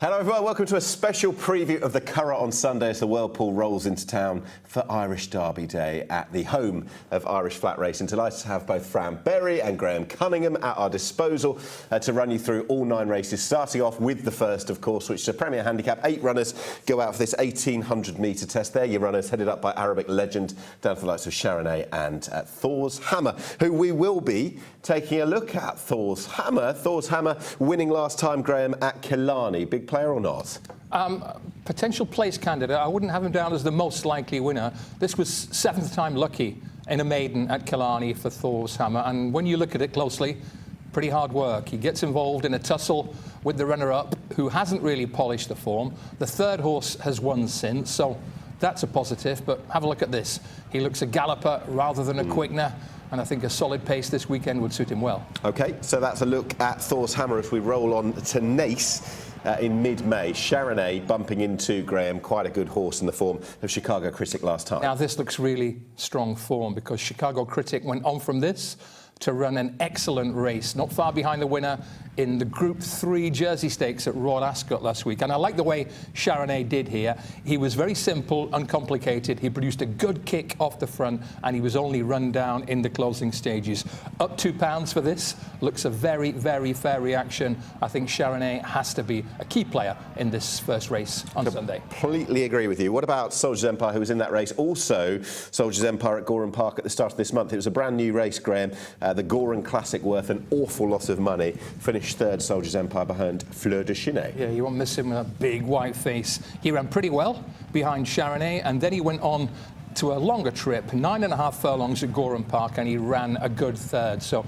Hello everyone, welcome to a special preview of the Curragh on Sunday as the Whirlpool rolls into town for Irish Derby Day at the home of Irish Flat Racing. Delighted to have both Fran and Graham Cunningham at our disposal to run you through all 9 races, starting off with the first, of course, which is a Premier Handicap. 8 runners go out for this 1,800-metre test. There, your runners headed up by Arabic legend, down to the likes of Sharonay and Thor's Hammer, who we will be taking a look at. Thor's Hammer winning last time, Graham, at Killarney. Big player or not? Potential place candidate. I wouldn't have him down as the most likely winner. This was 7th time lucky in a maiden at Killarney for Thor's Hammer, and when you look at it closely, pretty hard work. He gets involved in a tussle with the runner-up, who hasn't really polished the form. The third horse has won since, so that's a positive, but have a look at this. He looks a galloper rather than a quickener, and I think a solid pace this weekend would suit him well. OK, so that's a look at Thor's Hammer as we roll on to Naas. In mid-May, Sharonay bumping into Graham, quite a good horse in the form of Chicago Critic last time. Now this looks really strong form, because Chicago Critic went on from this to run an excellent race, not far behind the winner in the Group 3 Jersey Stakes at Royal Ascot last week. And I like the way Sharonay did here. He was very simple, uncomplicated. He produced a good kick off the front, and he was only run down in the closing stages. Up £2 for this. Looks a very, very fair reaction. I think Sharonay has to be a key player in this first race on Sunday. Completely agree with you. What about Soldier's Empire, who was in that race? Also, Soldier's Empire at Gowran Park at the start of this month. It was a brand new race, Graham. The Gowran Classic, worth an awful lot of money. Finished third, Soldier's Empire, behind Fleur de Chine. Yeah, you won't miss him with a big white face. He ran pretty well behind Sharonay, and then he went on to a longer trip, 9.5 furlongs at Gowran Park, and he ran a good third. So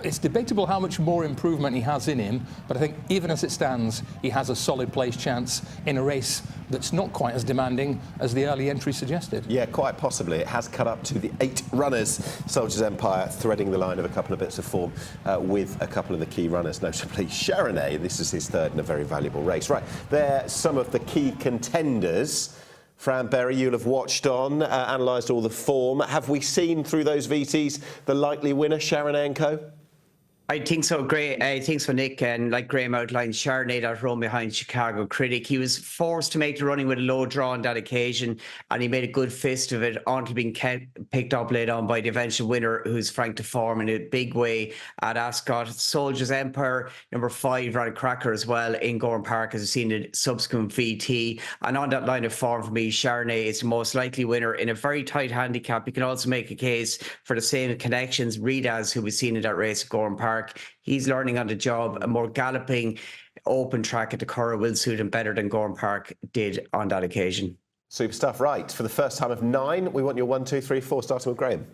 it's debatable how much more improvement he has in him, but I think even as it stands, he has a solid place chance in a race that's not quite as demanding as the early entry suggested. Yeah, quite possibly. It has cut up to the 8 runners. Soldier's Empire threading the line of a couple of bits of form with a couple of the key runners, notably Sharonay. This is his third in a very valuable race. Right, they're some of the key contenders. Fran, you'll have watched on, analysed all the form. Have we seen through those VTs the likely winner, Sharonay and co? I think so, great. I think so, Nick. And like Graham outlined, Sharonay that run behind Chicago Critic. He was forced to make the running with a low draw on that occasion, and he made a good fist of it until being picked up late on by the eventual winner, who's Frank de Form, in a big way at Ascot. Soldier's Empire, number 5, ran a cracker as well in Gowran Park, as we've seen in subsequent VT. And on that line of form for me, Sharonay is the most likely winner in a very tight handicap. You can also make a case for the same connections, Ridas, who we've seen in that race at Gowran Park. He's learning on the job. A more galloping, open track at the Curragh will suit him better than Gowran Park did on that occasion. Super stuff. Right, for the first time of 9, we want your 1, 2, 3, 4, starting with Graham.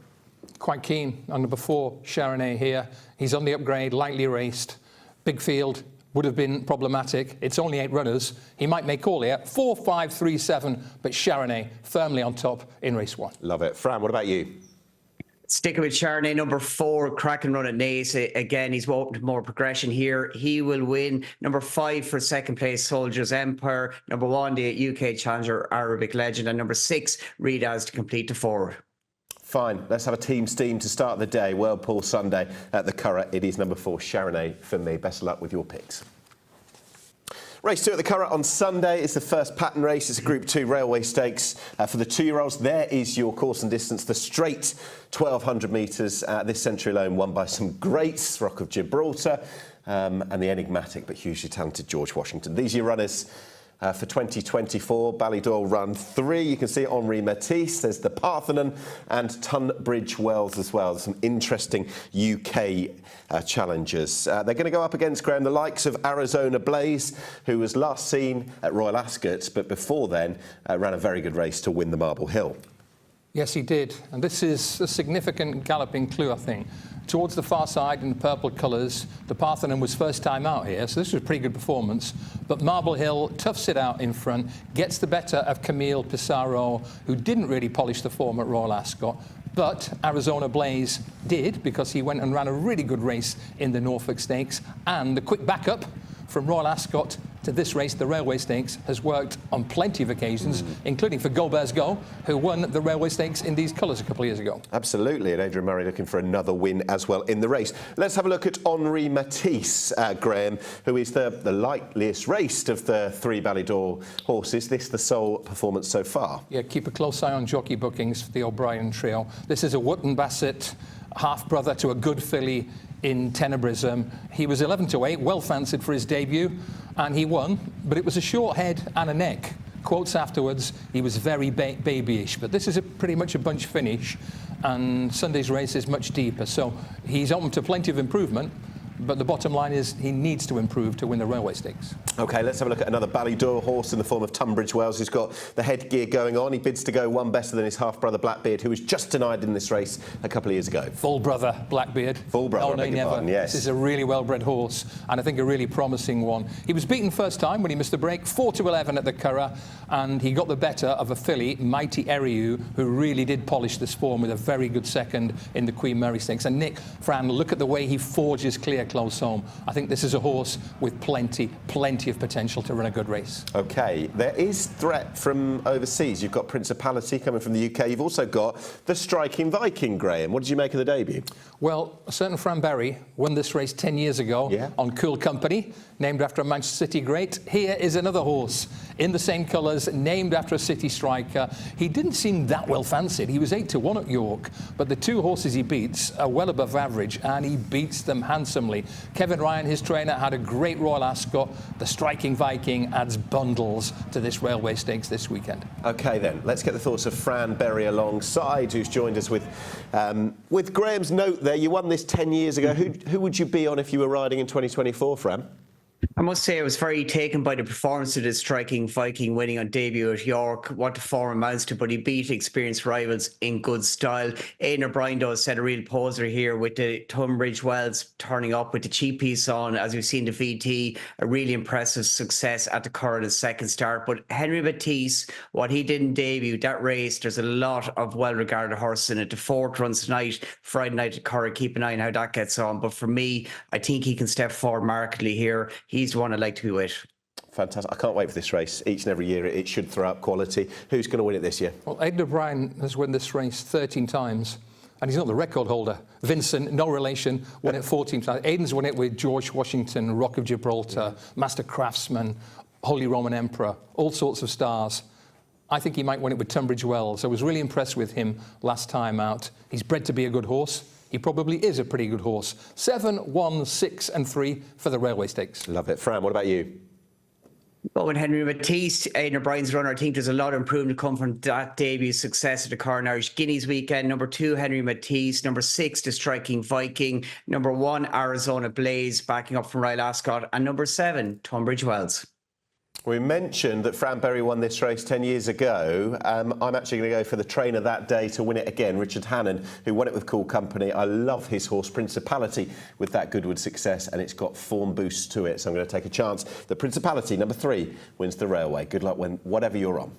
Quite keen on number 4, Sharonay here. He's on the upgrade, lightly raced. Big field, would have been problematic. It's only 8 runners. He might make all here. 4, 5, 3, 7, but Sharonay firmly on top in race 1. Love it. Fran, what about you? Sticking with Sharonay, number 4, cracking run at Naas. Again, he's open to more progression here. He will win. Number 5 for second place, Soldier's Empire. Number 1, the UK Challenger, Arabic Legend. And number 6, Ridas to complete the 4. Fine, let's have a team steam to start the day. Whirlpool Sunday at the Curragh. It is number 4, Sharonay for me. Best of luck with your picks. Race 2 at the Curragh on Sunday. It's the first pattern race. It's a Group 2 Railway Stakes for the 2-year-olds. There is your course and distance, the straight 1,200 metres. This century alone won by some greats, Rock of Gibraltar and the enigmatic but hugely talented George Washington. These are your runners for 2024. Ballydoyle Run 3. You can see Henri Matisse. There's the Parthenon and Tunbridge Wells as well. There's some interesting UK challengers. They're going to go up against, Graham, the likes of Arizona Blaze, who was last seen at Royal Ascot, but before then ran a very good race to win the Marble Hill. Yes, he did. And this is a significant galloping clue, I think. Towards the far side in the purple colours, the Parthenon was first time out here, so this was a pretty good performance. But Marble Hill toughs it out in front, gets the better of Camille Pissarro, who didn't really polish the form at Royal Ascot. But Arizona Blaze did, because he went and ran a really good race in the Norfolk Stakes. And the quick backup from Royal Ascot to this race, the Railway Stakes, has worked on plenty of occasions, including for Go Bears Go, who won the Railway Stakes in these colours a couple of years ago. Absolutely, and Adrian Murray looking for another win as well in the race. Let's have a look at Henri Matisse, Graham, who is the lightliest raced of the three Ballydor horses. This the sole performance so far. Yeah, keep a close eye on jockey bookings for the O'Brien trio. This is a Wootton Bassett half-brother to a good filly in Tenebrism. He was 11-8, well fancied for his debut, and he won, but it was a short head and a neck. Quotes afterwards, he was very babyish, but this is pretty much a bunch finish, and Sunday's race is much deeper, so he's open to plenty of improvement. But the bottom line is he needs to improve to win the Railway Stakes. OK, let's have a look at another Ballydor horse in the form of Tunbridge Wells, who's got the headgear going on. He bids to go one better than his half-brother Blackbeard, who was just denied in this race a couple of years ago. Full brother Blackbeard. Full brother, I beg your pardon, yes. This is a really well-bred horse, and I think a really promising one. He was beaten first time when he missed the break, 4-11 at the Curragh, and he got the better of a filly, Mighty Eriu, who really did polish this form with a very good second in the Queen Mary Stakes. And Nick, Fran, look at the way he forges clear close home. I think this is a horse with plenty of potential to run a good race. OK, there is threat from overseas. You've got Principality coming from the UK. You've also got the Striking Viking, Graham. What did you make of the debut? Well, a certain Fran Berry won this race 10 years ago on Cool Company, named after a Manchester City great. Here is another horse in the same colours, named after a City striker. He didn't seem that well fancied. He was 8-1 at York, but the two horses he beats are well above average, and he beats them handsomely. Kevin Ryan, his trainer, had a great Royal Ascot. The Striking Viking adds bundles to this Railway Stakes this weekend. OK, then, let's get the thoughts of Fran Berry alongside, who's joined us with Graham's note there. You won this 10 years ago. Who would you be on if you were riding in 2024, Fran? I must say I was very taken by the performance of the Striking Viking, winning on debut at York. What the form amounts to, but he beat experienced rivals in good style. Aidan O'Brien does set a real poser here with the Tunbridge Wells turning up with the cheap piece on, as we've seen the VT, a really impressive success at the Curragh second start. But Henri Matisse, what he did in debut, that race, there's a lot of well-regarded horses in it. The fourth runs tonight, Friday night at Curragh. Keep an eye on how that gets on. But for me, I think he can step forward markedly here. He's the one I'd like to be with. Fantastic. I can't wait for this race. Each and every year it should throw up quality. Who's going to win it this year? Well, Aidan O'Brien has won this race 13 times, and he's not the record holder. Vincent, no relation, won it 14 times. Aidan's won it with George Washington, Rock of Gibraltar, Master Craftsman, Holy Roman Emperor, all sorts of stars. I think he might win it with Tunbridge Wells. I was really impressed with him last time out. He's bred to be a good horse. He probably is a pretty good horse. 7, 1, 6 and 3 for the Railway Stakes. Love it. Fran, what about you? Well, with Henri Matisse, Aidan O'Brien's runner, I think there's a lot of improvement to come from that debut success at the Curragh Irish Guineas weekend. Number 2, Henri Matisse. Number 6, the Striking Viking. Number 1, Arizona Blaze, backing up from Royal Ascot. And number 7, Tunbridge Wells. We mentioned that Fran Berry won this race 10 years ago. I'm actually going to go for the trainer that day to win it again, Richard Hannon, who won it with Cool Company. I love his horse Principality with that Goodwood success, and it's got form boosts to it. So I'm going to take a chance that Principality, number 3, wins the Railway. Good luck whatever you're on.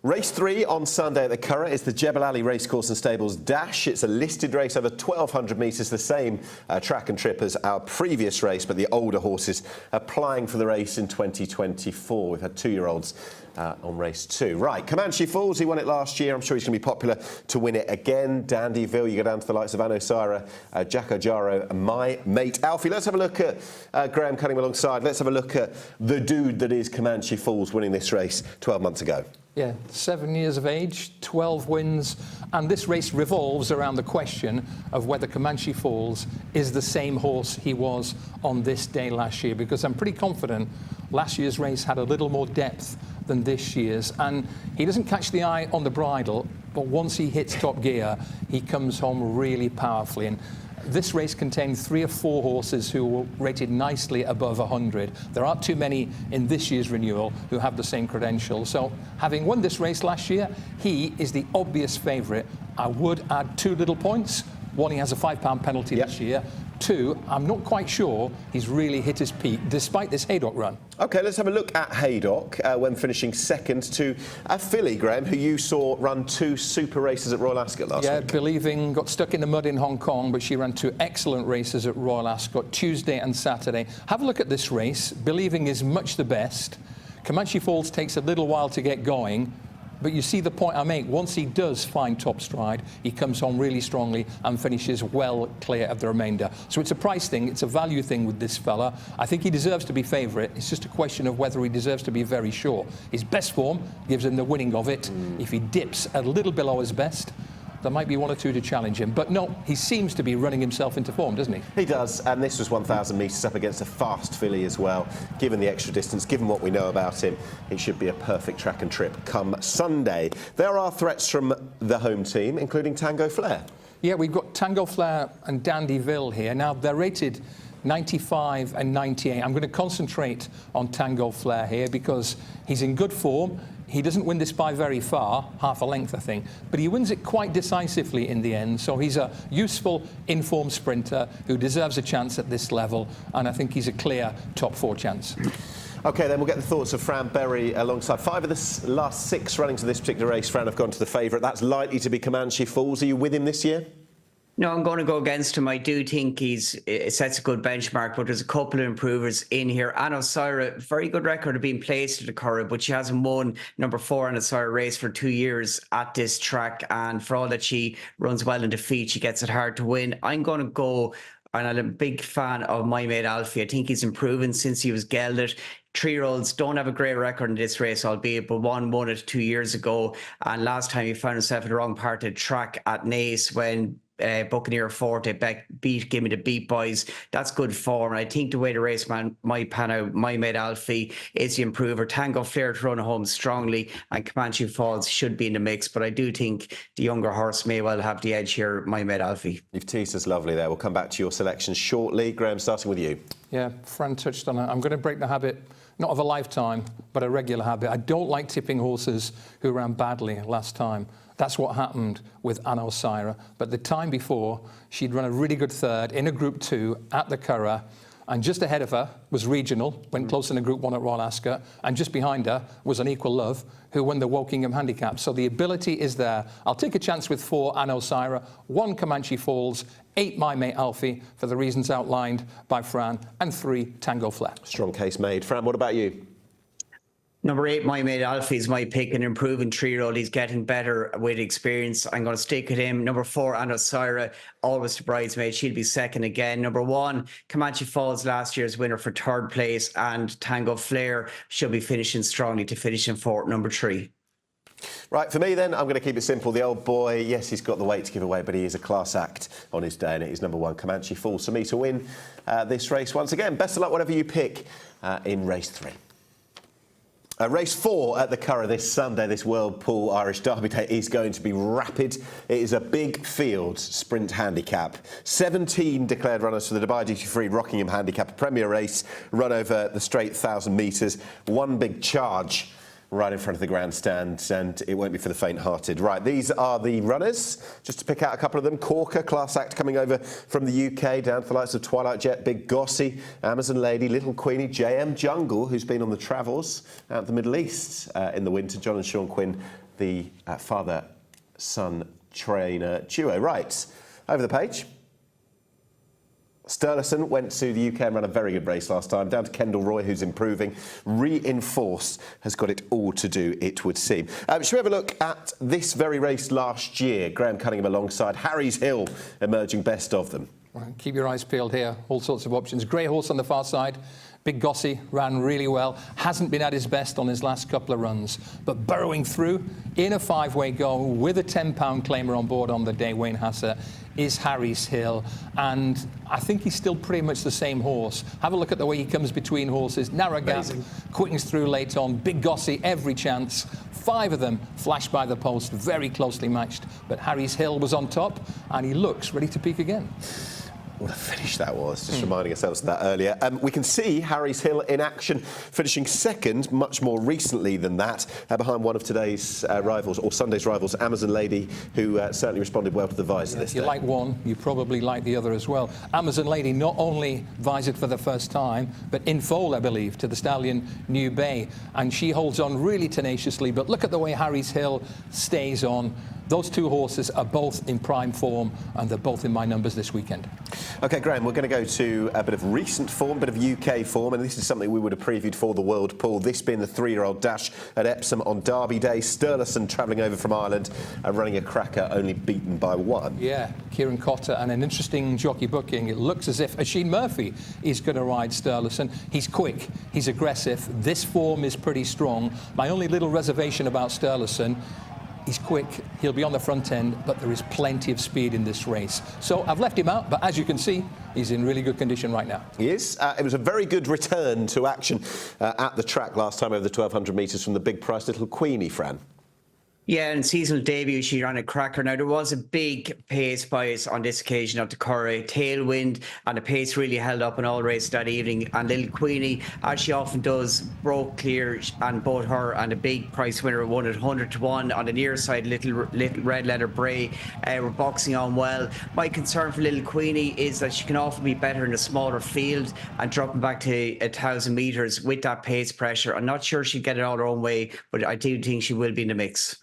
Race 3 on Sunday at the Curragh is the Jebel Ali Racecourse and Stables Dash. It's a listed race over 1,200 metres, the same track and trip as our previous race, but the older horses applying for the race in 2024. We've had 2-year-olds on race 2. Right, Comanche Falls, he won it last year. I'm sure he's going to be popular to win it again. Dandyville, you go down to the likes of Anno Sira, Jack Ojaro and my mate Alfie. Let's have a look at Graham Cunningham alongside. Let's have a look at the dude that is Comanche Falls winning this race 12 months ago. Yeah, 7 years of age, 12 wins, and this race revolves around the question of whether Comanche Falls is the same horse he was on this day last year, because I'm pretty confident last year's race had a little more depth than this year's, and he doesn't catch the eye on the bridle, but once he hits top gear, he comes home really powerfully. And this race contained 3 or 4 horses who were rated nicely above 100. There aren't too many in this year's renewal who have the same credentials. So, having won this race last year, he is the obvious favourite. I would add 2 little points. One, he has a £5 penalty this year. 2, I'm not quite sure he's really hit his peak, despite this Haydock run. OK, let's have a look at Haydock when finishing second to a filly, Graham, who you saw run 2 super races at Royal Ascot last week. Yeah, Believing got stuck in the mud in Hong Kong, but she ran 2 excellent races at Royal Ascot, Tuesday and Saturday. Have a look at this race. Believing is much the best. Comanche Falls takes a little while to get going, but you see the point I make. Once he does find top stride, he comes home really strongly and finishes well clear of the remainder. So it's a price thing, it's a value thing with this fella. I think he deserves to be favourite. It's just a question of whether he deserves to be very sure. His best form gives him the winning of it. If he dips a little below his best, there might be 1 or 2 to challenge him. But no, he seems to be running himself into form, doesn't he? He does, and this was 1,000 metres up against a fast filly as well. Given the extra distance, given what we know about him, it should be a perfect track and trip come Sunday. There are threats from the home team, including Tango Flair. Yeah, we've got Tango Flair and Dandyville here. Now, they're rated 95 and 98. I'm going to concentrate on Tango Flair here because he's in good form. He doesn't win this by very far, half a length, I think, but he wins it quite decisively in the end. So he's a useful, informed sprinter who deserves a chance at this level, and I think he's a clear top 4 chance. OK, then we'll get the thoughts of Fran Berry alongside. 5 of the last 6 runnings of this particular race, Fran, have gone to the favourite. That's likely to be Comanche Falls. Are you with him this year? No, I'm going to go against him. I do think it sets a good benchmark, but there's a couple of improvers in here. Anna Osira, very good record of being placed at the Curragh, but she hasn't won number 4 Anna Osira race for 2 years at this track. And for all that she runs well in defeat, she gets it hard to win. I'm going to go, and I'm a big fan of My Mate Alfie. I think he's improving since he was gelded. 3-year-olds don't have a great record in this race, albeit, but won it 2 years ago. And last time he found himself in the wrong part of the track at Naas when Buccaneer Forte beat Gimme the Beat Boys. That's good form. And I think the way the race might pan out, My Mate Alfie is the improver. Tango Flair to run home strongly, and Comanche Falls should be in the mix. But I do think the younger horse may well have the edge here, My Mate Alfie. You've teased us lovely there. We'll come back to your selections shortly. Graham, starting with you. Yeah, Fran touched on it. I'm going to break the habit, not of a lifetime, but a regular habit. I don't like tipping horses who ran badly last time. That's what happened with Anna Osira. But the time before, she'd run a really good third in a Group 2 at the Curragh, and just ahead of her was Regional, went close in a Group 1 at Royal Ascot, and just behind her was An Equal Love, who won the Wokingham Handicap. So the ability is there. I'll take a chance with 4 Anna Osira, 1 Comanche Falls, 8 My Mate Alfie, for the reasons outlined by Fran, and 3 Tango Flair. Strong case made. Fran, what about you? Number 8, My Mate Alfie is my pick, an improving 3-year-old. He's getting better with experience. I'm going to stick with him. Number 4, Anna Osira, always the bridesmaid. She'll be second again. Number 1, Comanche Falls, last year's winner, for 3rd place. And Tango Flair should be finishing strongly to finish in 4th, number 3. Right, for me then, I'm going to keep it simple. The old boy, yes, he's got the weight to give away, but he is a class act on his day, and it is number 1, Comanche Falls, for me to win this race once again. Best of luck, whatever you pick in race 3. Race 4 at the Curragh this Sunday, this World Pool Irish Derby Day, is going to be rapid. It is a big field sprint handicap. 17 declared runners for the Dubai Duty Free Rockingham Handicap, a premier race run over the straight 1,000 metres. One big charge right in front of the grandstand, and it won't be for the faint-hearted. Right, these are the runners. Just to pick out a couple of them: Corker, class act, coming over from the UK, down to the likes of Twilight Jet, Big Gossie, Amazon Lady, Little Queenie, JM Jungle, who's been on the travels out of the Middle East in the winter, John and Sean Quinn, the father-son trainer duo. Right, over the page. Sturluson went to the UK and ran a very good race last time. Down to Kendall Roy, who's improving. Reinforced has got it all to do, it would seem. Should we have a look at this very race last year? Graham Cunningham alongside Harry's Hill, emerging best of them. Right, keep your eyes peeled here. All sorts of options. Grey Horse on the far side. Big Gossie ran really well. Hasn't been at his best on his last couple of runs. But burrowing through in a 5-way go with a £10 claimer on board on the day, Wayne Hasser, is Harry's Hill. And I think he's still pretty much the same horse. Have a look at the way he comes between horses. Narrow gap, quickens through late on. Big Gossie, every chance. 5 of them flashed by the post, very closely matched. But Harry's Hill was on top, and he looks ready to peak again. What a finish that was, just reminding ourselves of that earlier. We can see Harry's Hill in action, finishing second much more recently than that, behind one of today's rivals, or Sunday's rivals, Amazon Lady, who certainly responded well to the visor this day. If you like one, you probably like the other as well. Amazon Lady not only visored for the first time, but in foal, I believe, to the stallion New Bay. And she holds on really tenaciously, but look at the way Harry's Hill stays on. Those two horses are both in prime form, and they're both in my numbers this weekend. OK, Graham, we're going to go to a bit of recent form, a bit of UK form, and this is something we would have previewed for the World Pool. This being the 3-year-old dash at Epsom on Derby Day. Stirlison travelling over from Ireland, running a cracker, only beaten by one. Yeah, Kieran Cotter, and an interesting jockey booking. It looks as if Oisin Murphy is going to ride Stirlison. He's quick, he's aggressive. This form is pretty strong. My only little reservation about Stirlison, he's quick, he'll be on the front end, but there is plenty of speed in this race. So I've left him out, but as you can see, he's in really good condition right now. He is. It was a very good return to action at the track last time over the 1,200 metres from the big price Little Queenie, Fran. Yeah, in seasonal debut, she ran a cracker. Now, there was a big pace bias on this occasion at the Curragh. Tailwind, and the pace really held up in all races that evening. And Little Queenie, as she often does, broke clear, and both her and the big price winner won at 100 to 1. On the near side, little Red Letter Bray were boxing on well. My concern for Little Queenie is that she can often be better in a smaller field, and dropping back to 1,000 metres with that pace pressure. I'm not sure she'll get it all her own way, but I do think she will be in the mix.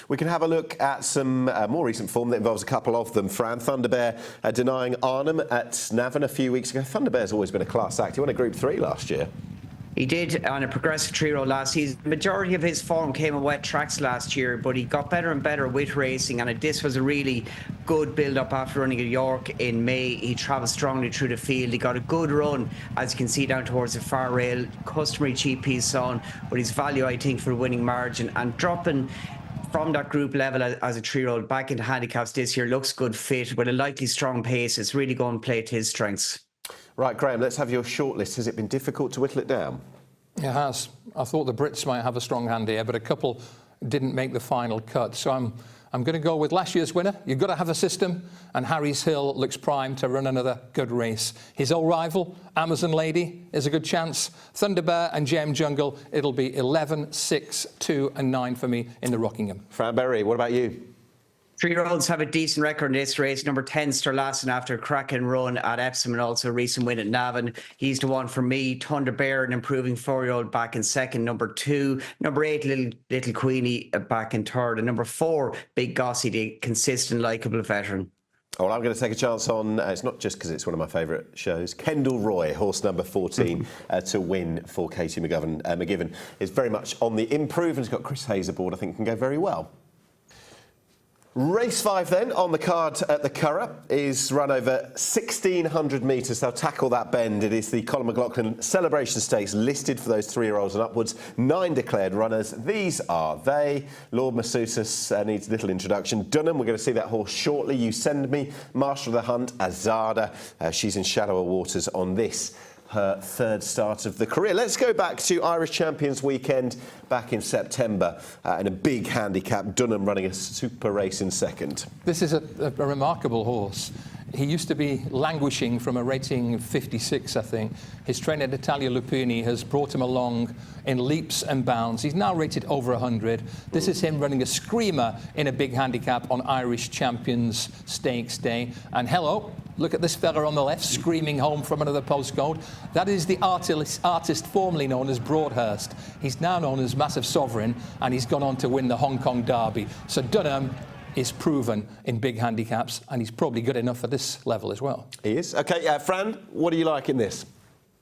We can have a look at some more recent form that involves a couple of them, Fran. Thunderbear denying Arnhem at Navan a few weeks ago. Thunderbear's always been a class act. He won a Group 3 last year. He did on a progressive 3-year-old last season. The majority of his form came on wet tracks last year, but he got better and better with racing, and this was a really good build-up after running at York in May. He travelled strongly through the field. He got a good run, as you can see, down towards the far rail. Customary cheap piece on, but his value, I think, for the winning margin, and dropping from that group level as a 3-year-old back into handicaps this year looks good fit with a likely strong pace. It's really going to play to his strengths. Right, Graham, let's have your shortlist. Has it been difficult to whittle it down? It has. I thought the Brits might have a strong hand here, but a couple didn't make the final cut. So I'm going to go with last year's winner. You've got to have a system, and Harry's Hill looks primed to run another good race. His old rival, Amazon Lady, is a good chance. Thunderbear and Gem Jungle, it'll be 11, 6, 2 and 9 for me in the Rockingham. Fran Berry, what about you? 3-year-olds have a decent record in this race. Number 10, Stirlison, after a cracking run at Epsom and also a recent win at Navan. He's the one for me. Thunderbear, an improving 4-year-old, back in second. Number 2, number 8, Little Queenie, back in third. And number 4, Big Gossie, the consistent, likeable veteran. Oh, well, I'm going to take a chance on, it's not just because it's one of my favourite shows, Kendall Roy, horse number 14, to win for Katie McGivern. McGivern is very much on the improve, and has got Chris Hayes aboard. I think can go very well. Race 5 then, on the card at the Curragh, is run over 1,600 metres. They'll tackle that bend. It is the Colin McLaughlin Celebration Stakes, listed for those 3-year-olds and upwards. 9 declared runners. These are they. Lord Massousis needs a little introduction. Dunham, we're going to see that horse shortly. You Send Me, Master of the Hunt, Azada. She's in shallower waters on this, her third start of the career. Let's go back to Irish Champions Weekend back in September in a big handicap. Dunham running a super race in second. This is a remarkable horse. He used to be languishing from a rating 56, I think. His trainer, Natalia Lupini, has brought him along in leaps and bounds. He's now rated over 100. This is him running a screamer in a big handicap on Irish Champions Stakes Day. And hello, look at this fella on the left, screaming home from another postcode. That is the artist formerly known as Broadhurst. He's now known as Massive Sovereign, and he's gone on to win the Hong Kong Derby. So Dunham is proven in big handicaps, and he's probably good enough for this level as well. He is. OK, Fran, what do you like in this?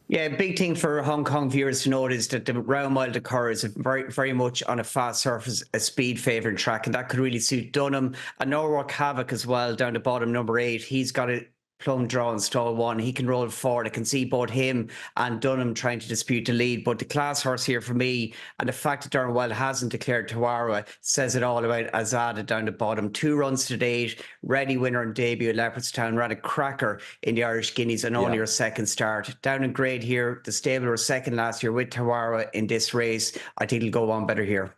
Yeah, big thing for Hong Kong viewers to note is that the round mile to Curragh is very, very much on a fast surface, a speed favouring track, and that could really suit Dunham. And Norwalk Havoc as well, down the bottom, number 8. He's got a plumb draw in stall 1. He can roll forward. I can see both him and Dunham trying to dispute the lead. But the class horse here for me, and the fact that Darren Wild hasn't declared Tawara, says it all about Azada down the bottom. 2 runs to date, ready winner and debut at Leopardstown, ran a cracker in the Irish Guineas and only her second start. Down in grade here, the stable were second last year with Tawara in this race. I think it'll go on better here.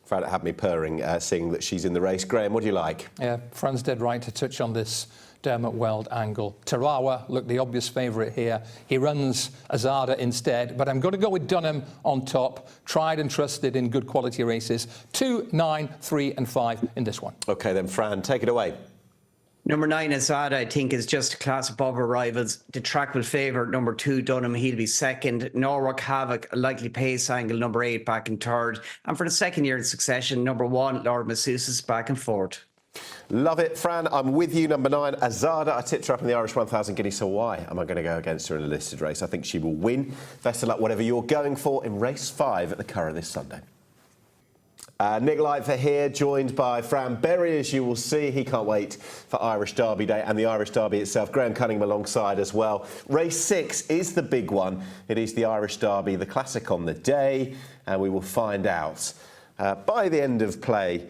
Fran, it had me purring, seeing that she's in the race. Graham, what do you like? Yeah, Fran's dead right to touch on this Dermot Weld angle. Tarawa looked the obvious favourite here. He runs Azada instead, but I'm going to go with Dunham on top. Tried and trusted in good quality races. 2, 9, 3 and 5 in this one. OK, then, Fran, take it away. Number 9, Azada, I think, is just a class above her rivals. The track will favour number 2, Dunham. He'll be second. Norwalk Havoc, a likely pace angle, number 8, back in third. And for the second year in succession, number 1, Lord Massousis, back in fourth. Love it, Fran. I'm with you. Number 9, Azada. I tipped her up in the Irish 1000 Guinea, so why am I going to go against her in a listed race? I think she will win. Best of luck, whatever you're going for, in race 5 at the Curragh this Sunday. Nick Lightfoot here, joined by Fran Berry, as you will see. He can't wait for Irish Derby Day and the Irish Derby itself. Graham Cunningham alongside as well. Race 6 is the big one. It is the Irish Derby, the classic on the day, and we will find out by the end of play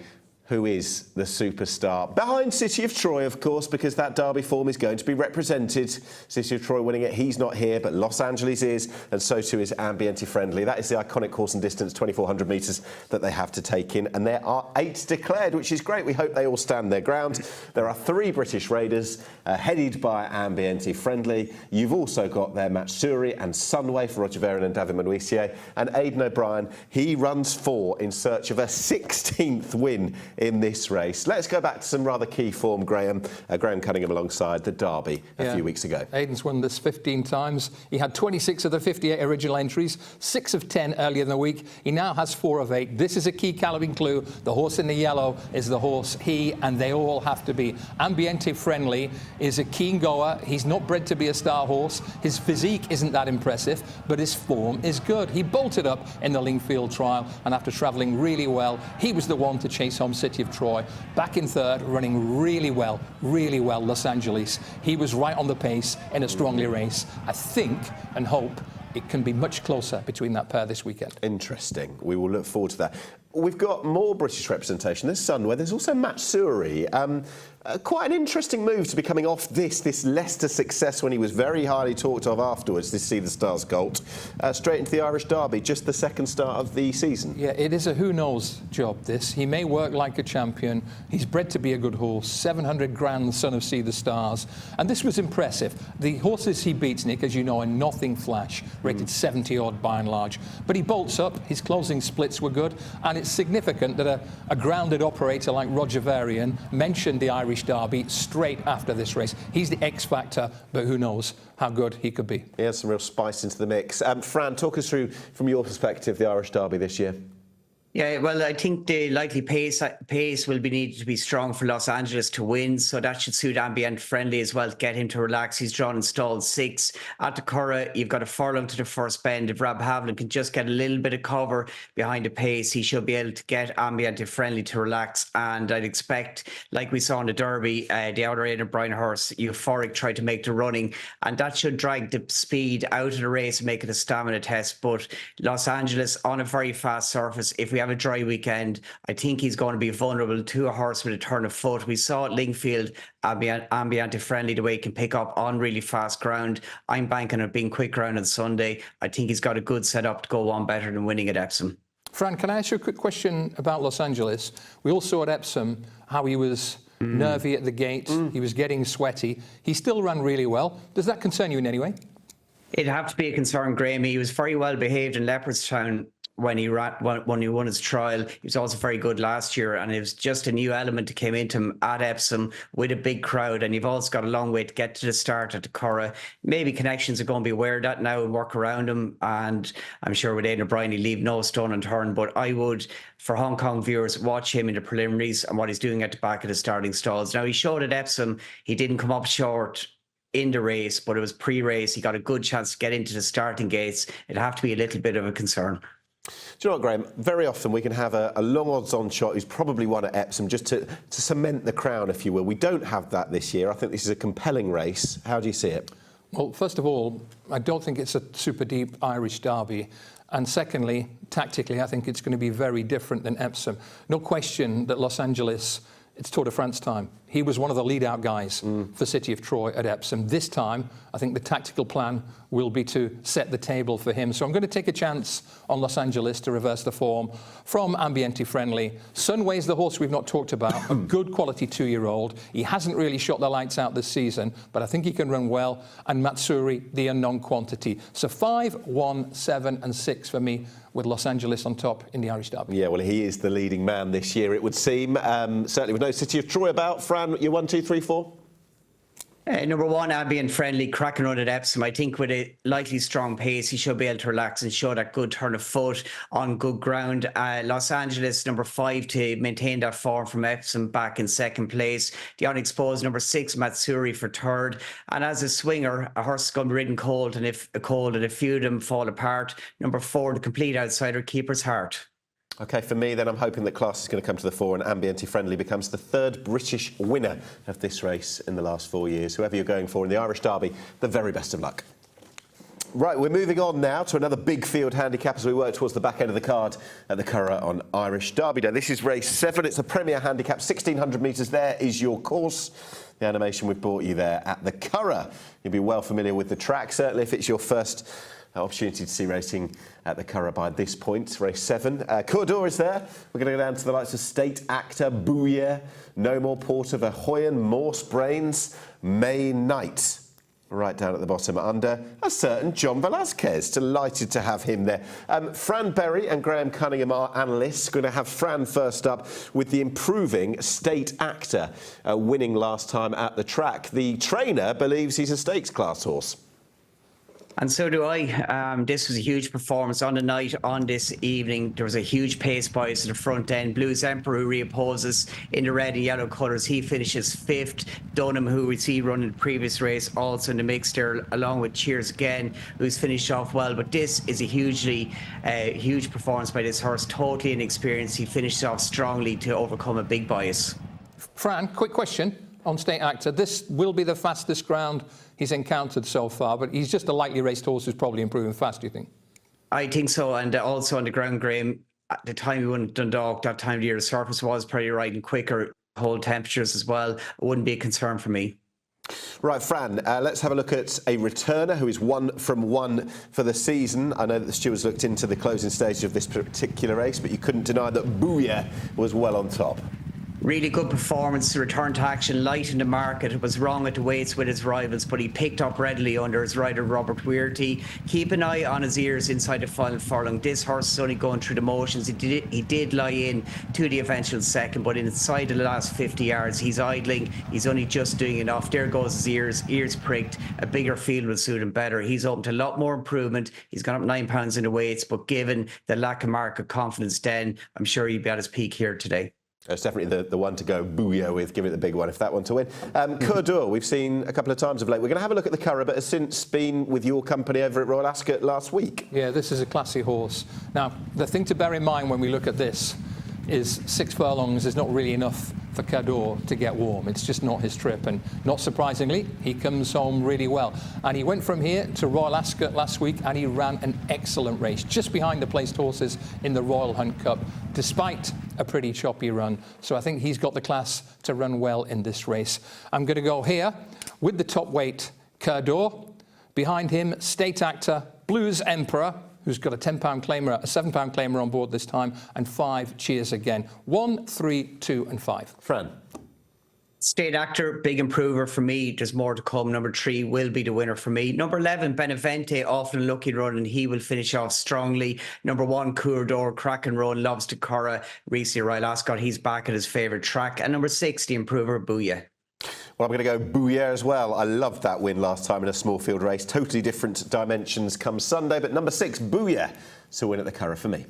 who is the superstar. Behind City of Troy, of course, because that Derby form is going to be represented. City of Troy winning it. He's not here, but Los Angeles is, and so too is Ambiente Friendly. That is the iconic course and distance, 2,400 metres, that they have to take in. And there are 8 declared, which is great. We hope they all stand their ground. There are 3 British Raiders, headed by Ambiente Friendly. You've also got their Matsuri and Sunway for Roger Varian and David Manuisier. And Aidan O'Brien, he runs 4 in search of a 16th win in this race. Let's go back to some rather key form, Graham. Graham Cunningham alongside the Derby a few weeks ago. Aidan's won this 15 times. He had 26 of the 58 original entries, 6 of 10 earlier in the week. He now has 4 of 8. This is a key calibrating clue. The horse in the yellow is the horse he and they all have to be. Ambiente Friendly is a keen goer. He's not bred to be a star horse. His physique isn't that impressive, but his form is good. He bolted up in the Lingfield trial, and after travelling really well, he was the one to chase home City of Troy. Back in third, running really well, Los Angeles. He was right on the pace in a strongly race. I think and hope it can be much closer between that pair this weekend. Interesting. We will look forward to that. We've got more British representation. There's Sunway. There's also Matsuri. Quite an interesting move to be coming off this Leicester success when he was very highly talked of afterwards, this Sea the Stars Colt, straight into the Irish Derby, just the second start of the season. Yeah, it is a who-knows job, this. He may work like a champion. He's bred to be a good horse. 700 grand, the son of Sea the Stars. And this was impressive. The horses he beats, Nick, as you know, are nothing flash, rated 70-odd by and large. But he bolts up. His closing splits were good. And it's significant that a grounded operator like Roger Varian mentioned the Irish Derby straight after this race. He's the X factor, but who knows how good he could be. He has some real spice into the mix. Fran, talk us through, from your perspective, the Irish Derby this year. Yeah, well, I think the likely pace will be needed to be strong for Los Angeles to win, so that should suit Ambient Friendly as well to get him to relax. He's drawn and stalled 6. At the Curragh, you've got a furlong to the first bend. If Rob Havlin can just get a little bit of cover behind the pace, he should be able to get Ambient Friendly to relax. And I'd expect, like we saw in the Derby, the outer end of Brian Horse, Euphoric tried to make the running, and that should drag the speed out of the race and make it a stamina test. But Los Angeles on a very fast surface, if we have a dry weekend, I think he's going to be vulnerable to a horse with a turn of foot. We saw at Lingfield, Ambiente Friendly, the way he can pick up on really fast ground. I'm banking on being quick ground on Sunday. I think he's got a good setup to go on better than winning at Epsom. Fran, can I ask you a quick question about Los Angeles? We all saw at Epsom how he was nervy at the gate. He was getting sweaty. He still ran really well. Does that concern you in any way? It'd have to be a concern, Graham. He was very well behaved in Leopardstown when he won his trial. He was also very good last year, and it was just a new element that came into him at Epsom with a big crowd. And you've also got a long way to get to the start at the Curragh. Maybe connections are going to be aware of that now and work around him. And I'm sure with Aidan O'Brien, he'll leave no stone unturned. But I would, for Hong Kong viewers, watch him in the preliminaries and what he's doing at the back of the starting stalls. Now, he showed at Epsom he didn't come up short in the race, but it was pre-race. He got a good chance to get into the starting gates. It'd have to be a little bit of a concern. Do you know what, Graham? Very often we can have a long odds-on shot who's probably won at Epsom just to cement the crown, if you will. We don't have that this year. I think this is a compelling race. How do you see it? Well, first of all, I don't think it's a super deep Irish Derby. And secondly, tactically, I think it's going to be very different than Epsom. No question that Los Angeles, it's Tour de France time. He was one of the lead-out guys for City of Troy at Epsom. This time, I think the tactical plan will be to set the table for him. So I'm going to take a chance on Los Angeles to reverse the form from Ambiente Friendly. Sunway's the horse we've not talked about, a good quality 2-year-old. He hasn't really shot the lights out this season, but I think he can run well. And Matsuri, the unknown quantity. So 5, 1, 7 and 6 for me, with Los Angeles on top in the Irish Derby. Yeah, well, he is the leading man this year, it would seem. Certainly with no City of Troy about. Fran, your 1, 2, 3, 4? Number 1, Ambient Friendly, cracking run at Epsom. I think with a likely strong pace, he should be able to relax and show that good turn of foot on good ground. Los Angeles, number 5, to maintain that form from Epsom, back in second place. The unexposed, number 6, Matsuri, for third. And as a swinger, a horse is going to be ridden cold, and if a few of them fall apart, number 4, the complete outsider, Keeper's Heart. OK, for me, then, I'm hoping that class is going to come to the fore and Ambiente Friendly becomes the 3rd British winner of this race in the last 4 years. Whoever you're going for in the Irish Derby, the very best of luck. Right, we're moving on now to another big field handicap as we work towards the back end of the card at the Curragh on Irish Derby Day. This is race 7. It's a Premier handicap, 1,600 metres. There is your course. The animation we've brought you there at the Curragh. You'll be well familiar with the track, certainly if it's your first opportunity to see racing at the Curragh by this point. Race 7. Curragh is there. We're going to go down to the likes of State Actor, Booyah, No More Porter, Verhoyen, Morse Brains, May Knight. Right down at the bottom under a certain John Velasquez. Delighted to have him there. Fran Berry and Graham Cunningham are analysts. Going to have Fran first up with the improving State Actor, winning last time at the track. The trainer believes he's a stakes class horse. And so do I. This was a huge performance on the night, on this evening. There was a huge pace bias at the front end. Blues Emperor, who reopposes in the red and yellow colours, he finishes 5th. Dunham, who we see running the previous race, also in the mix there, along with Cheers Again, who's finished off well. But this is a huge performance by this horse, totally inexperienced. He finished off strongly to overcome a big bias. Fran, quick question on State Actor. This will be the fastest ground he's encountered so far, but he's just a lightly raced horse who's probably improving fast, do you think? I think so, and also on the ground, Graham, at the time he won Dundalk, that time of the year, the surface was pretty right and quicker, cold temperatures as well. It wouldn't be a concern for me. Right, Fran, let's have a look at a returner who is 1 from 1 for the season. I know that the stewards looked into the closing stage of this particular race, but you couldn't deny that Booyah was well on top. Really good performance, return to action, light in the market. It was wrong at the weights with his rivals, but he picked up readily under his rider, Robert Weirty. Keep an eye on his ears inside the final furlong. This horse is only going through the motions. He did lie in to the eventual second, but inside the last 50 yards, he's idling. He's only just doing enough. There goes his ears pricked. A bigger field will suit him better. He's open to a lot more improvement. He's gone up 9 pounds in the weights, but given the lack of market confidence then, I'm sure he'll be at his peak here today. It's definitely the one to go Booyah with, give it the big one if that one to win. Curragh, we've seen a couple of times of late. We're going to have a look at the Curragh, but has since been with your company over at Royal Ascot last week. Yeah, this is a classy horse. Now, the thing to bear in mind when we look at this is 6 furlongs is not really enough for Curragh to get warm. It's just not his trip, and not surprisingly, he comes home really well. And he went from here to Royal Ascot last week, and he ran an excellent race, just behind the placed horses in the Royal Hunt Cup, despite a pretty choppy run. So I think he's got the class to run well in this race. I'm going to go here with the top weight, Curragh. Behind him, State Actor, Blues Emperor, who's got a £10 claimer, a £7 claimer on board this time, and 5 Cheers Again. 1, 3, 2 and 5. Fran. State Actor, big improver for me. There's more to come. Number 3 will be the winner for me. Number 11, Benevente, often a lucky run, and he will finish off strongly. Number 1, Curragh, cracking run, loves to Curragh, recently Royal Ascot. He's back at his favourite track. And number 6, the improver, Booyah. Well, I'm going to go Booyah as well. I loved that win last time in a small field race. Totally different dimensions come Sunday, but number 6, Booyah, to win at the Curragh for me.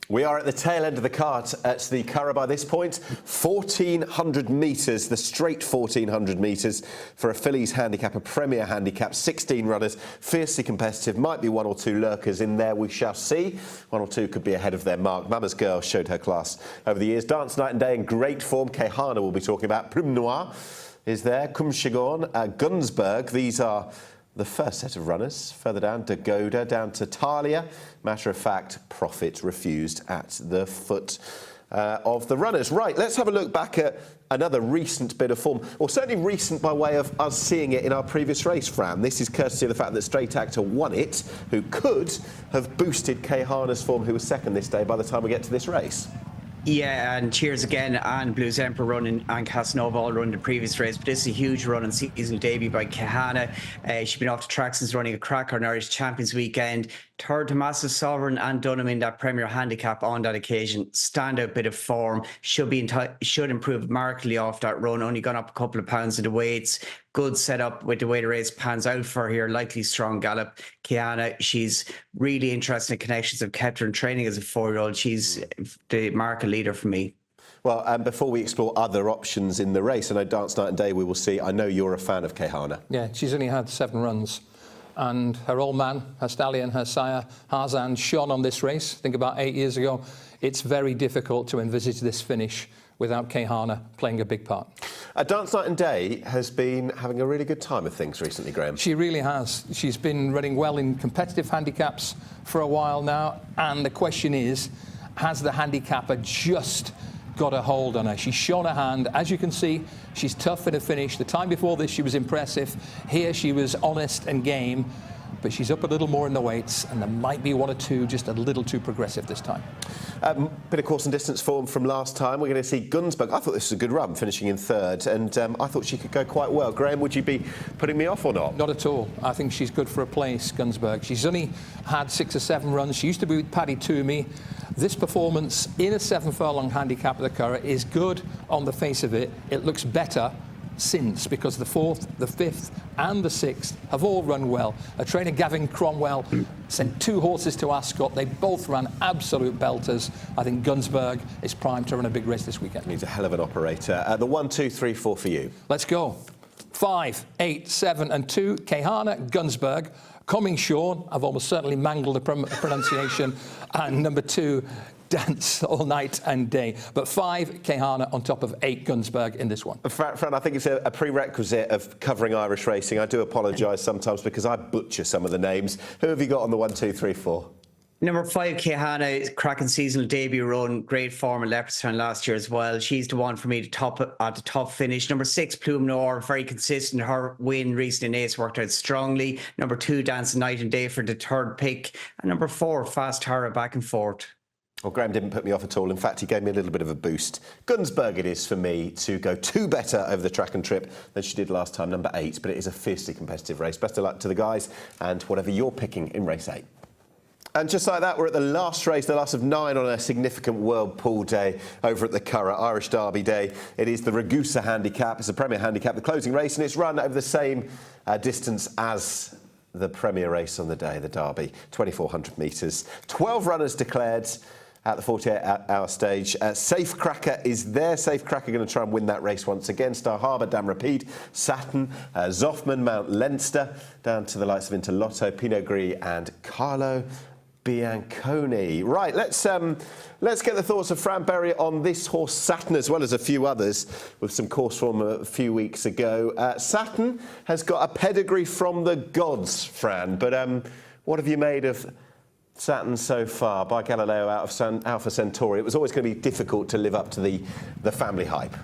We are at the tail end of the card at the Curragh by this point. 1,400 metres, the straight 1,400 metres for a fillies handicap, a Premier handicap. 16 runners, fiercely competitive. Might be 1 or 2 lurkers in there, we shall see. 1 or 2 could be ahead of their mark. Mama's Girl showed her class over the years. Dance Night and Day in great form. Kehana will be talking about. Plume Noire is there. Cumchigon, Gunsberg. These are the first set of runners. Further down, Dagoda, down to Talia. Matter of fact, Profit refused at the foot of the runners. Right, let's have a look back at another recent bit of form, or certainly recent by way of us seeing it in our previous race, Fran. This is courtesy of the fact that Straight Actor won it, who could have boosted Kehana's form, who was second this day by the time we get to this race. Yeah, and cheers again. And Blues Emperor running and Casanova all run the previous race. But this is a huge run and season debut by Kehana. She's been off the track since running a cracker on Irish Champions weekend. Third to Massive Sovereign and Dunham in that Premier handicap on that occasion. Standout bit of form. Should improve markedly off that run. Only gone up a couple of pounds in the weights. Good setup with the way the race pans out for her here. Likely strong gallop. Kehana, she's really interesting connections. I've kept her in training as a 4-year-old. She's the market leader for me. Well, before we explore other options in the race, I know Dance Night and Day we will see. I know you're a fan of Kehana. Yeah, she's only had 7 runs. And her old man, her stallion, her sire, Harzan, shone on this race. I think about 8 years ago. It's very difficult to envisage this finish without Kehana playing a big part. Dance Night and Day has been having a really good time of things recently, Graham. She really has. She's been running well in competitive handicaps for a while now. And the question is, has the handicapper just got a hold on her? She's shown her hand. As you can see, she's tough in a finish. The time before this, she was impressive. Here, she was honest and game. But she's up a little more in the weights, and there might be 1 or 2 just a little too progressive this time. Bit of course and distance form from last time. We're going to see Gunsberg. I thought this was a good run, finishing in 3rd, and I thought she could go quite well. Graham, would you be putting me off or not? Not at all. I think she's good for a place, Gunsberg. She's only had 6 or 7 runs. She used to be with Paddy Toomey. This performance in a 7-furlong handicap at the Curragh is good on the face of it. It looks better since, because the 4th, the 5th and the 6th have all run well. A trainer, Gavin Cromwell, sent 2 horses to Ascot. They both ran absolute belters. I think Gunsberg is primed to run a big race this weekend. He's a hell of an operator. The 1, 2, 3, 4 for you. Let's go. 5, 8, 7 and 2. Kehana, Gunsberg. Coming Sean, I've almost certainly mangled the pronunciation. And number 2, Dance All Night and Day. But 5, Kehana on top of 8, Gunsberg in this one. Fran, I think it's a prerequisite of covering Irish racing. I do apologise sometimes because I butcher some of the names. Who have you got on the 1, 2, 3, 4? Number 5, Kehana, cracking seasonal debut run, great form in Leopardstown last year as well. She's the one for me at the top finish. Number 6, Plume Noir, very consistent. Her win recently in Ace worked out strongly. Number 2, Dance Night and Day for the 3rd pick. And number 4, Fast Tara back and forth. Well, Graham didn't put me off at all. In fact, he gave me a little bit of a boost. Gunsberg it is for me to go 2 better over the track and trip than she did last time, number 8. But it is a fiercely competitive race. Best of luck to the guys and whatever you're picking in race 8. And just like that, we're at the last race, the last of 9 on a significant World Pool Day over at the Curragh, Irish Derby Day. It is the Ragusa handicap. It's a Premier handicap, the closing race, and it's run over the same distance as the Premier race on the day, the Derby, 2,400 metres. 12 runners declared at the 48-hour stage. Safe Cracker is there. Safe Cracker going to try and win that race once again. Star Harbour, Dam Rapide, Saturn, Zoffman, Mount Leinster, down to the likes of Interlotto, Pinot Gris and Carlo Bianconi. Right, let's get the thoughts of Fran Berry on this horse Saturn, as well as a few others with some course form a few weeks ago. Saturn has got a pedigree from the gods, Fran, but what have you made of Saturn so far? By Galileo out of Alpha Centauri, it was always going to be difficult to live up to the family hype.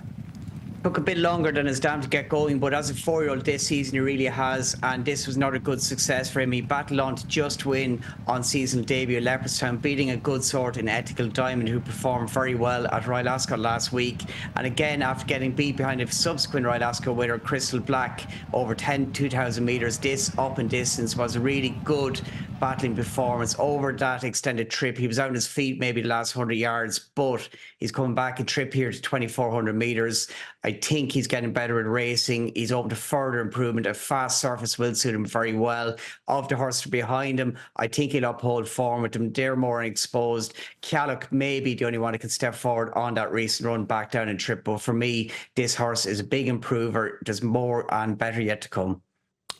Took a bit longer than his dam to get going, but as a 4-year-old this season he really has, and this was not a good success for him. He battled on to just win on season debut at Leopardstown, beating a good sort in Ethical Diamond, who performed very well at Royal Ascot last week. And again, after getting beat behind a subsequent Royal Ascot winner, Crystal Black, over 2,000 metres, this up in distance was a really good battling performance over that extended trip. He was out on his feet maybe the last 100 yards, but he's coming back a trip here to 2,400 metres. I think he's getting better at racing. He's open to further improvement. A fast surface will suit him very well. Of the horse behind him, I think he'll uphold form with them. They're more exposed. Callock may be the only one that can step forward on that recent run back down and trip. But for me, this horse is a big improver. There's more and better yet to come.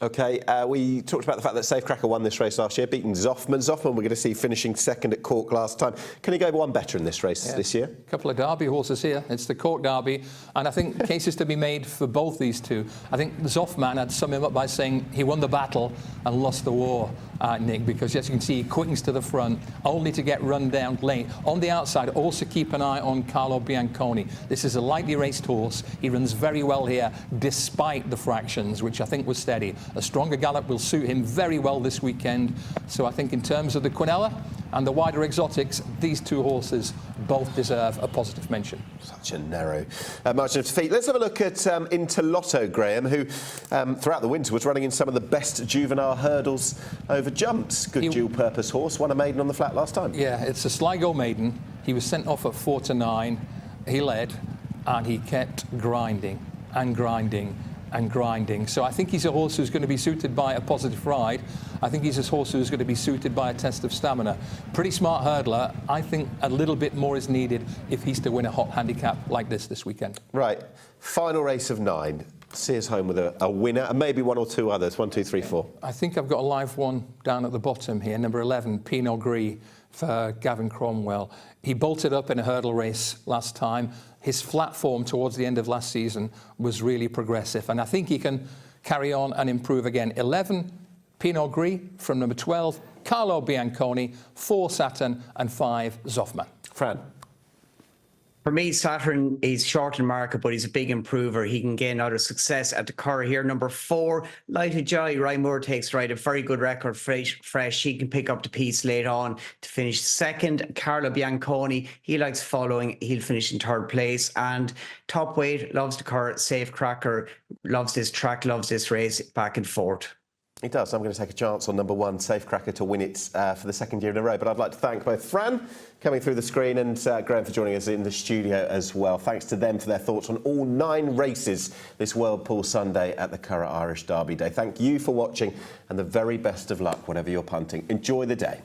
OK, we talked about the fact that Safecracker won this race last year, beating Zoffman. Zoffman we're going to see finishing second at Cork last time. Can he go one better in this race this year? A couple of Derby horses here. It's the Cork Derby, and I think cases to be made for both these two. I think Zoffman, I'd sum him up by saying he won the battle and lost the war, Nick, because as you can see, he quickens to the front, only to get run down late. On the outside, also keep an eye on Carlo Bianconi. This is a lightly raced horse. He runs very well here, despite the fractions, which I think was steady. A stronger gallop will suit him very well this weekend. So I think in terms of the Quinella and the wider exotics, these two horses both deserve a positive mention. Such a narrow margin of defeat. Let's have a look at Interlotto, Graham, who throughout the winter was running in some of the best juvenile hurdles over jumps. Good dual-purpose horse, won a maiden on the flat last time. Yeah, it's a Sligo maiden. He was sent off at 4 to 9. He led, and he kept grinding and grinding and grinding. So I think he's a horse who's going to be suited by a positive ride. I think he's a horse who's going to be suited by a test of stamina. Pretty smart hurdler. I think a little bit more is needed if he's to win a hot handicap like this weekend. Right, final race of 9. See us home with a winner and maybe one or two others. 1, 2, 3, 4. I think I've got a live one down at the bottom here, number 11, Pinot Gris for Gavin Cromwell. He bolted up in a hurdle race last time. His flat form towards the end of last season was really progressive, and I think he can carry on and improve again. 11, Pinot Gris from number 12, Carlo Bianconi, 4, Saturn, and 5, Zoffman. Fran. For me, Saturn is short in market, but he's a big improver. He can gain out of success at the Curragh here. Number 4, Lighted Joy, Ryan Moore takes right. A very good record, fresh. He can pick up the piece late on to finish second. Carlo Bianconi, he likes following. He'll finish in 3rd place. And Top Weight loves the Curragh. Safecracker loves this track, loves this race, back in 4th. He does. I'm going to take a chance on number 1, Safecracker, to win it for the 2nd year in a row. But I'd like to thank both Fran, coming through the screen, and Graham for joining us in the studio as well. Thanks to them for their thoughts on all 9 races this Whirlpool Sunday at the Curragh Irish Derby Day. Thank you for watching, and the very best of luck, whatever you're punting. Enjoy the day.